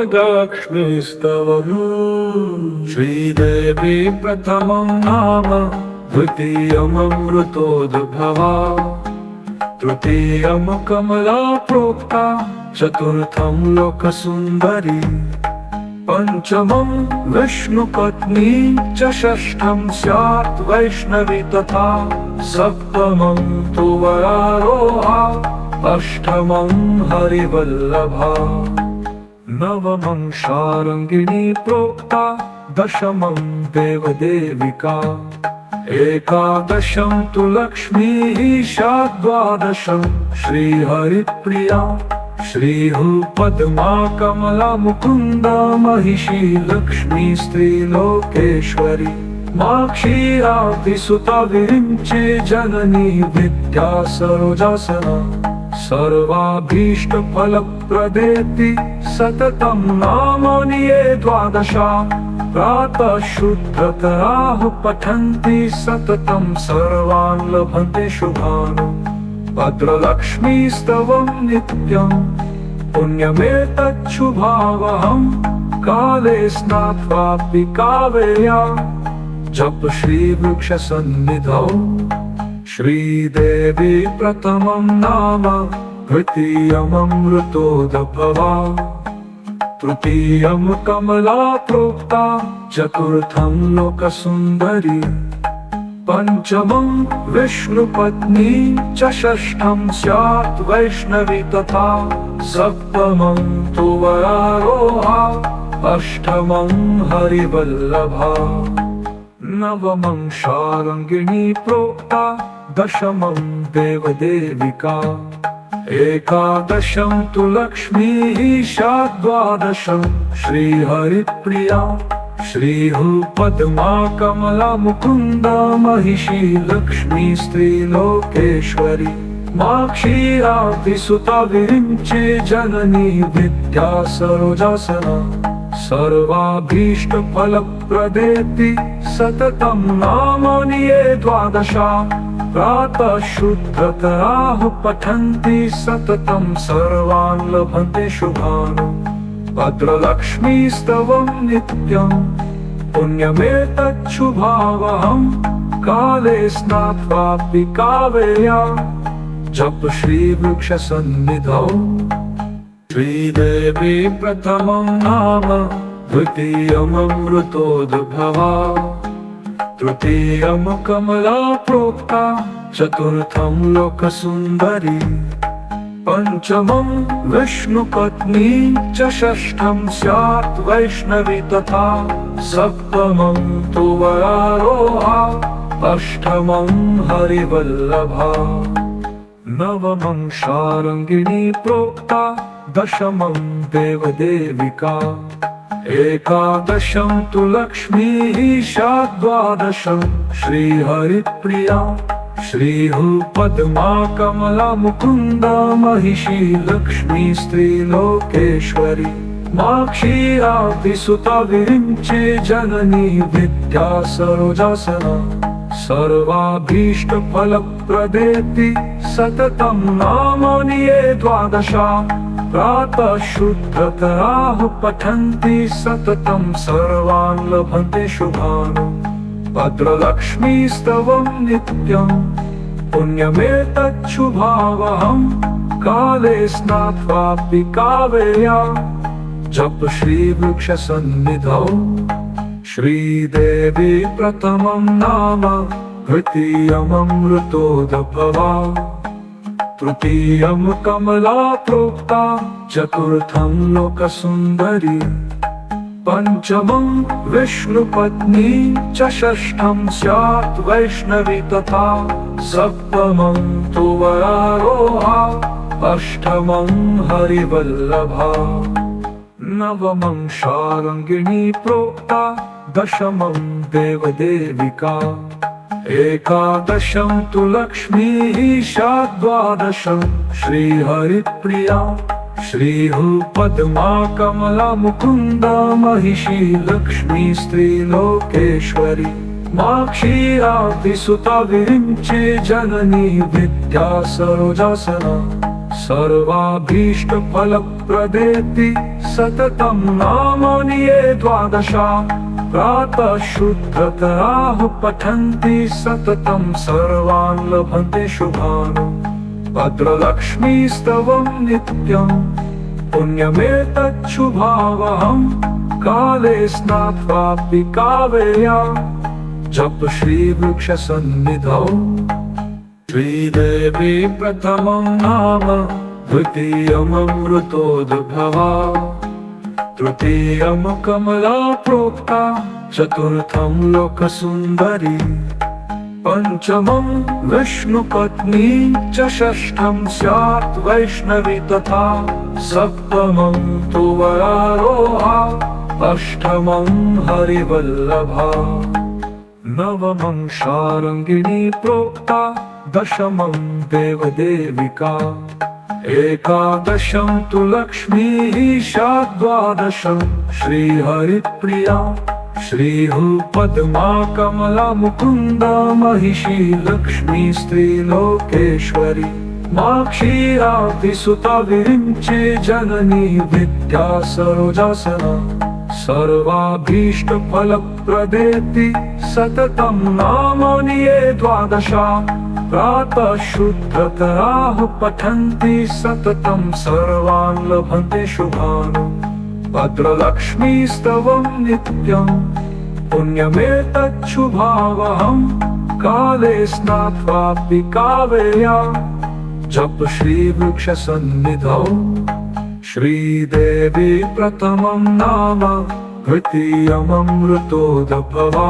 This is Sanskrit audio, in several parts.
लक्ष्मीस्तवम् श्रीदेवी प्रथमं नाम, द्वितीयममृतोद्भवा, तृतीयं कमला प्रोक्ता, चतुर्थं लोकसुन्दरी, पंचमं विष्णुपत्नी च, षष्ठं स्यात् वैष्णवी तथा, सप्तमं तु वरारोहा, अष्टमं हरिवल्लभा, नवमं शार्ङ्गिणी प्रोक्ता, दशमं देवदेविका, एकादशं तु लक्ष्मीः, द्वादशं श्रीहरिप्रिया, श्रीपद्मा कमला मुकुन्दा, महिषी लक्ष्मी स्त्रीलोकेश्वरी, माक्षीरातिसुता विरिञ्चे जननी विद्या सरोजासना, सर्वाभीष्टफलप्रदेति सततं नामानि ये द्वादशा, प्रातः शुद्धतराः पठन्ति सततं सर्वान् लभन्ते शुभान्, भद्रलक्ष्मीस्तवं नित्यं पुण्यमेतच्छुभावहं, काले स्नात्वापि कावेया, जप श्रीवृक्षसन्निधौ, श्रीदेवी प्रथमं नाम, द्वितीयममृतोद्भवा, तृतीयं कमला प्रोक्ता, चतुर्थं लोकसुन्दरी, पंचमं विष्णुपत्नी च, षष्ठं स्यात् वैष्णवी तथा, सप्तमं तु वरारोहा, अष्टमं हरिवल्लभा, नवमं शार्ङ्गिणी प्रोक्ता, दशमं देवदेविका, एकादशं तु लक्ष्मीः, द्वादशं श्रीहरिप्रिया, श्रीपद्मा कमला मुकुन्दा, महिषी लक्ष्मी स्त्रीलोकेश्वरी, माक्षीरातिसुता विरिञ्चे जननी विद्या सरोजासना, सर्वाभीष्टफलप्रदेति सततं नामानि ये द्वादशा, प्रातः शुद्धतराः पठन्ति सततं सर्वान् लभन्ते शुभान्, भद्रलक्ष्मीस्तवं नित्यं पुण्यमेतच्छुभावहं, काले स्नात्वापि कावेया, जप श्रीवृक्षसन्निधौ, श्रीदेवी प्रथमं नाम, द्वितीयममृतोद्भवा, तृतीयं कमला प्रोक्ता, चतुर्थं लोकसुन्दरी, पंचमं विष्णुपत्नी च, षष्ठं स्यात् वैष्णवी तथा, सप्तमं तु वरारोहा, अष्टमं हरिवल्लभा, नवमं शार्ङ्गिणी प्रोक्ता, दशमं देवदेविका, एकादशं तु लक्ष्मीः, द्वादशं श्रीहरिप्रिया, श्रीपद्मा कमला मुकुन्दा, महिषी लक्ष्मी स्त्रीलोकेश्वरी, माक्षीरातिसुता विरिञ्चे जननी विद्या सरोजासना, सर्वाभीष्टफलप्रदेति सततं नामानि ये द्वादशा, प्रातः शुद्धतराः पठन्ति सततं सर्वान् लभन्ते शुभान्, भद्रलक्ष्मीस्तवं नित्यं पुण्यमेतच्छुभावहं, काले स्नात्वापि कावेया, जप श्रीवृक्षसन्निधौ, श्रीदेवी प्रथमं नाम, द्वितीयममृतोद्भवा, तृतीयं कमला प्रोक्ता, चतुर्थं लोकसुन्दरी, पंचमं विष्णुपत्नी च, षष्ठं स्यात् वैष्णवी तथा, सप्तमं तु वरारोहा, अष्टमं हरिवल्लभा, नवमं शार्ङ्गिणी प्रोक्ता, दशमं देवदेविका, एकादशं तु लक्ष्मीः, द्वादशं श्रीहरिप्रिया, श्रीपद्मा कमला मुकुन्दा, महिषी लक्ष्मी स्त्रीलोकेश्वरी, माक्षीरातिसुता विरिञ्चे जननी विद्या सरोजासना, सर्वाभीष्टफलप्रदेति सततं नामानि ये द्वादशा प्रातः शुद्धतराः पठन्ति सततं सर्वान् लभन्ते शुभान् भद्रलक्ष्मीस्तवं नित्यं पुण्यमेतच्छुभावहं काले स्नात्वापि कावेया जप श्रीवृक्षसन्निधौ श्रीदेवी प्रथमं नाम द्वितीयममृतोद्भवा तृतीयं कमला प्रोक्ता चतुर्थं लोकसुन्दरी पंचमं विष्णुपत्नी च षष्ठं स्यात् वैष्णवी तथा सप्तमं तु वरारोहा अष्टमं हरिवल्लभा नवमं शार्ङ्गिणी प्रोक्ता दशमं देवदेविका एकादशं तु लक्ष्मीः द्वादशं श्रीहरिप्रिया श्रीपद्मा कमला मुकुन्दा महिषी लक्ष्मी स्त्रीलोकेश्वरी माक्षीरातिसुता विरिञ्चे जननी विद्या सरोजासना सर्वाभीष्टफलप्रदेति सततं नामानि ये द्वादशा प्रातः शुद्धतराः पठन्ति सततं सर्वान् लभन्ते शुभान् भद्रलक्ष्मीस्तवं नित्यं पुण्यमेतच्छुभावहं काले स्नात्वापि कावेया जप श्रीवृक्षसन्निधौ श्रीदेवी प्रथमं नाम द्वितीयममृतोद्भवा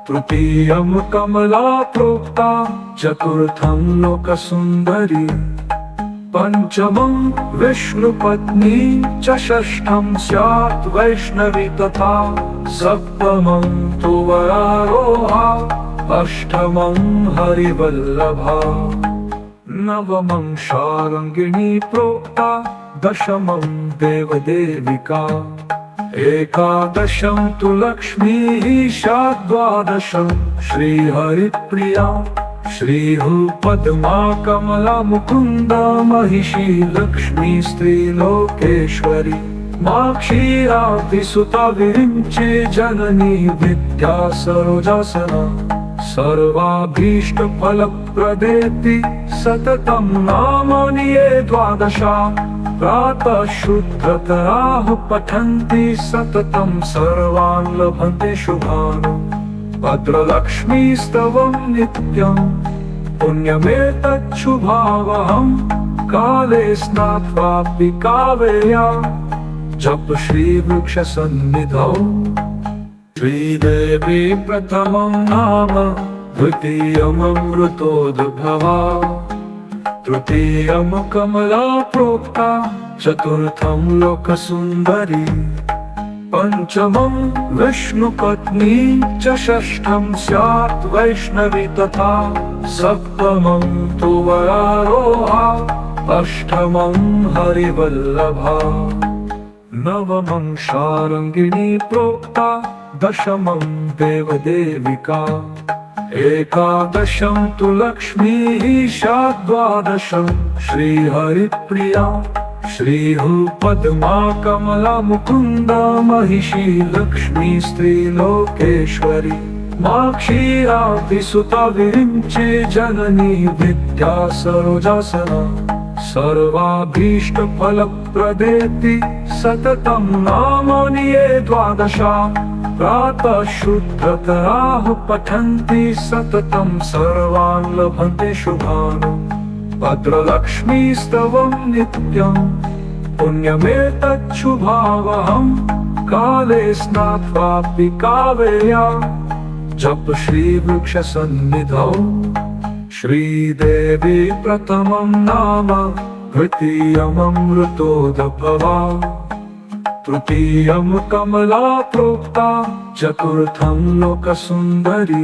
तृतीयं कमला प्रोक्ता चतुर्थं लोकसुन्दरी पंचमं विष्णुपत्नी च षष्ठं स्यात् वैष्णवी तथा सप्तमं तु वरारोहा अष्टमं हरिवल्लभा नवमं शार्ङ्गिणी प्रोक्ता दशमं देवदेविका एकादशं तु लक्ष्मीः द्वादशं श्रीहरिप्रिया श्रीपद्मा कमला मुकुन्दा महिषी लक्ष्मी स्त्रीलोकेश्वरी माक्षीरातिसुता विरिञ्चे जननी विद्या सरोजासना सर्वाभीष्टफलप्रदेति सततं नामानि ये द्वादशा प्रातः शुद्धतराः पठन्ति सततं सर्वान् लभन्ते शुभान् भद्रलक्ष्मीस्तवं नित्यं पुण्यमेतच्छुभावहं काले स्नात्वापि कावेया जप श्रीवृक्षसन्निधौ श्रीदेवी प्रथमं नाम द्वितीयममृतोद्भवा तृतीयं कमला प्रोक्ता चतुर्थं लोकसुन्दरी पंचमं विष्णुपत्नी च षष्ठं स्यात् वैष्णवी तथा सप्तमं तु वरारोहा अष्टमं हरिवल्लभा नवमं शार्ङ्गिणी प्रोक्ता दशमं देवदेविका एकादशं तु लक्ष्मीः द्वादशं श्रीहरिप्रिया श्रीपद्मा कमला मुकुन्दा महिषी लक्ष्मी स्त्रीलोकेश्वरी माक्षीरातिसुता विरिञ्चे जननी विद्या सरोजासना सर्वाभीष्टफलप्रदेति सततं नामानि ये द्वादशा प्रातः शुद्धतराः पठन्ति सततं सर्वान् लभन्ते शुभान् भद्रलक्ष्मीस्तवं नित्यं पुण्यमेतच्छुभावहं काले स्नात्वापि कावेया जप श्रीवृक्षसन्निधौ श्रीदेवी प्रथमं नाम द्वितीयममृतोद्भवा तृतीयं कमला प्रोक्ता चतुर्थं लोकसुन्दरी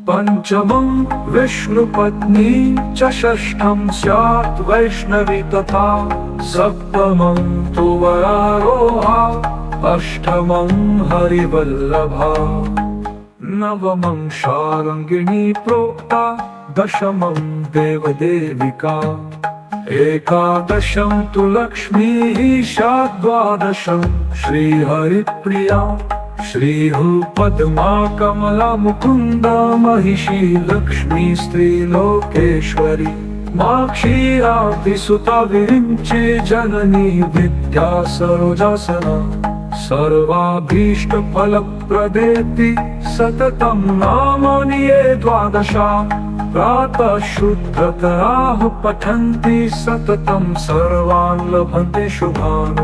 पंचमं विष्णुपत्नी च षष्ठं स्यात् वैष्णवी तथा सप्तमं तु वरारोहा अष्टमं हरिवल्लभा नवमं शार्ङ्गिणी प्रोक्ता दशमं देवदेविका एकादशं तु लक्ष्मीः द्वादशं श्रीहरिप्रिया श्रीः पद्मा कमला मुकुन्दा महिषी लक्ष्मी स्त्रीलोकेश्वरी माक्षीरातिसुता विरिञ्चे जननी विद्या सरोजासना सर्वाभीष्टफलप्रदेति सततं नामानि ये द्वादशा प्रातः शुद्धतराः पठन्ति सततं सर्वान् लभन्ते शुभान्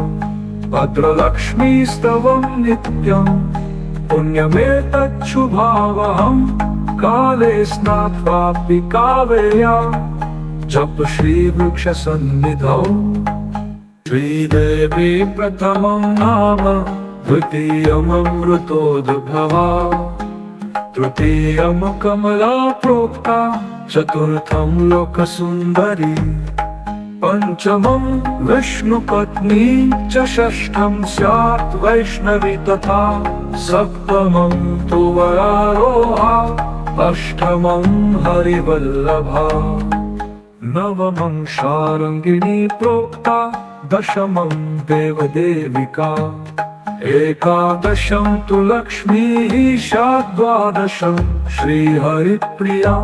भद्रलक्ष्मीस्तवं नित्यं पुण्यमेतच्छुभावहं काले स्नात्वापि कावेया जप श्रीवृक्षसन्निधौ श्रीदेवी प्रथमं नाम द्वितीयममृतोद्भवा तृतीयं कमला प्रोक्ता चतुर्थं लोकसुन्दरी पंचमं विष्णुपत्नी च षष्ठं स्यात् वैष्णवी तथा सप्तमं तु वरारोहा अष्टमं हरिवल्लभा नवमं शार्ङ्गिणी प्रोक्ता दशमं देवदेविका एकादशं तु लक्ष्मीः द्वादशं श्रीहरिप्रिया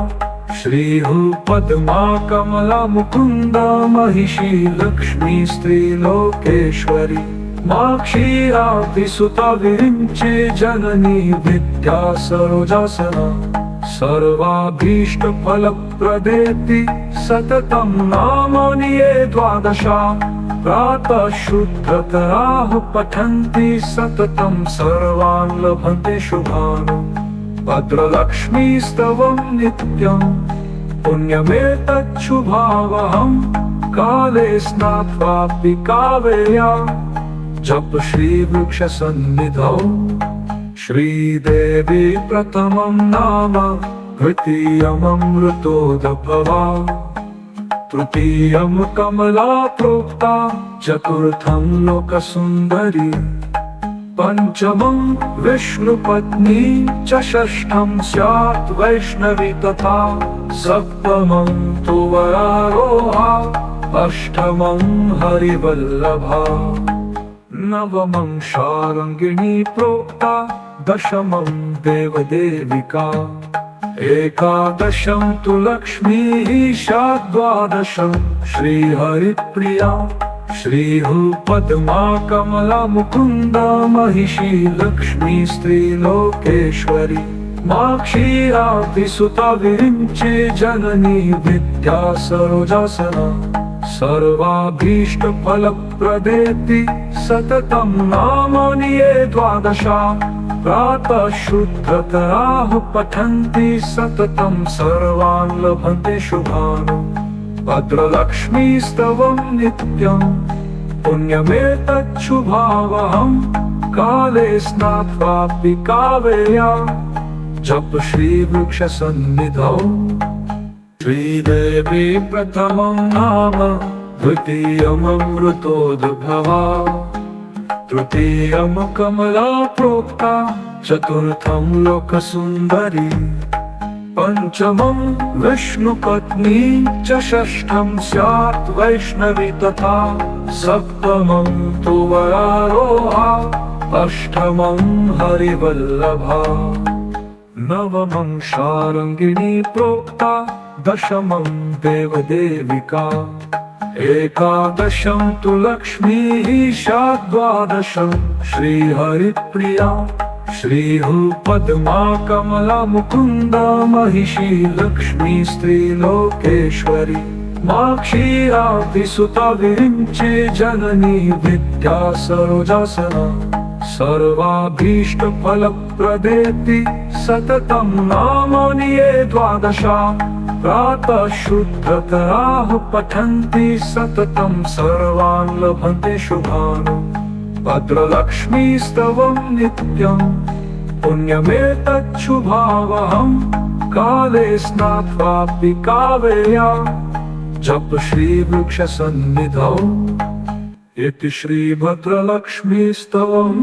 श्रीः पद्मा कमला मुकुन्दा महिषी लक्ष्मी स्त्रीलोकेश्वरी माक्षीरातिसुता विरिञ्चे जननी विद्या सरोजासना सर्वाभीष्टफलप्रदेति सततं नामानि ये द्वादशा प्रातः शुद्धतराः पठन्ति सततं सर्वान् लभन्ते शुभान् भद्रलक्ष्मीस्तवं नित्यं पुण्यमेतच्छुभावहं काले स्नात्वापि कावेया जप श्रीवृक्षसन्निधौ श्रीदेवी प्रथमं नाम द्वितीयममृतोद्भवा तृतीयं कमला प्रोक्ता चतुर्थं लोकसुन्दरी पंचमं विष्णुपत्नी च षष्ठं स्यात् वैष्णवी तथा सप्तमं तु वरारोहा अष्टमं हरिवल्लभा नवमं शार्ङ्गिणी प्रोक्ता दशमं देवदेविका एकादशं तु लक्ष्मीः द्वादशं श्रीहरिप्रिया श्रीः पद्मा कमला मुकुन्दा महिषी लक्ष्मी स्त्रीलोकेश्वरी माक्षीरातिसुता विरिञ्चे जननी विद्या सरोजासना सर्वाभीष्टफलप्रदेति सततं नामानि ये द्वादशा प्रातः शुद्धतराः पठन्ति सततं सर्वान् लभन्ते शुभान् भद्रलक्ष्मीस्तवं नित्यं पुण्यमेतच्छुभावहं काले स्नात्वापि कावेया जप श्रीवृक्षसन्निधौ श्रीदेवी प्रथमं नाम द्वितीयममृतोद्भवा तृतीयं कमला प्रोक्ता चतुर्थं लोकसुन्दरी पंचमं विष्णुपत्नी च षष्ठं स्यात् वैष्णवी तथा सप्तमं तु वरारोहा अष्टमं हरिवल्लभा नवमं शार्ङ्गिणी प्रोक्ता दशमं देवदेविका एकादशं तु लक्ष्मीः द्वादशं श्रीहरिप्रिया श्रीः पद्मा कमला मुकुन्दा महिषी लक्ष्मी स्त्रीलोकेश्वरी माक्षीरातिसुता विरिञ्चे जननी विद्या सरोजासना सर्वाभीष्टफलप्रदेति सततं नामानि ये द्वादशा प्रातः शुद्धतराः पठन्ति सततं सर्वान् लभन्ते शुभान् भद्रलक्ष्मीस्तवं नित्यं पुण्यमेतच्छुभावहं काले स्नात्वापि कावेया जप श्रीवृक्षसन्निधौ इति श्रीभद्रलक्ष्मीस्तवम्।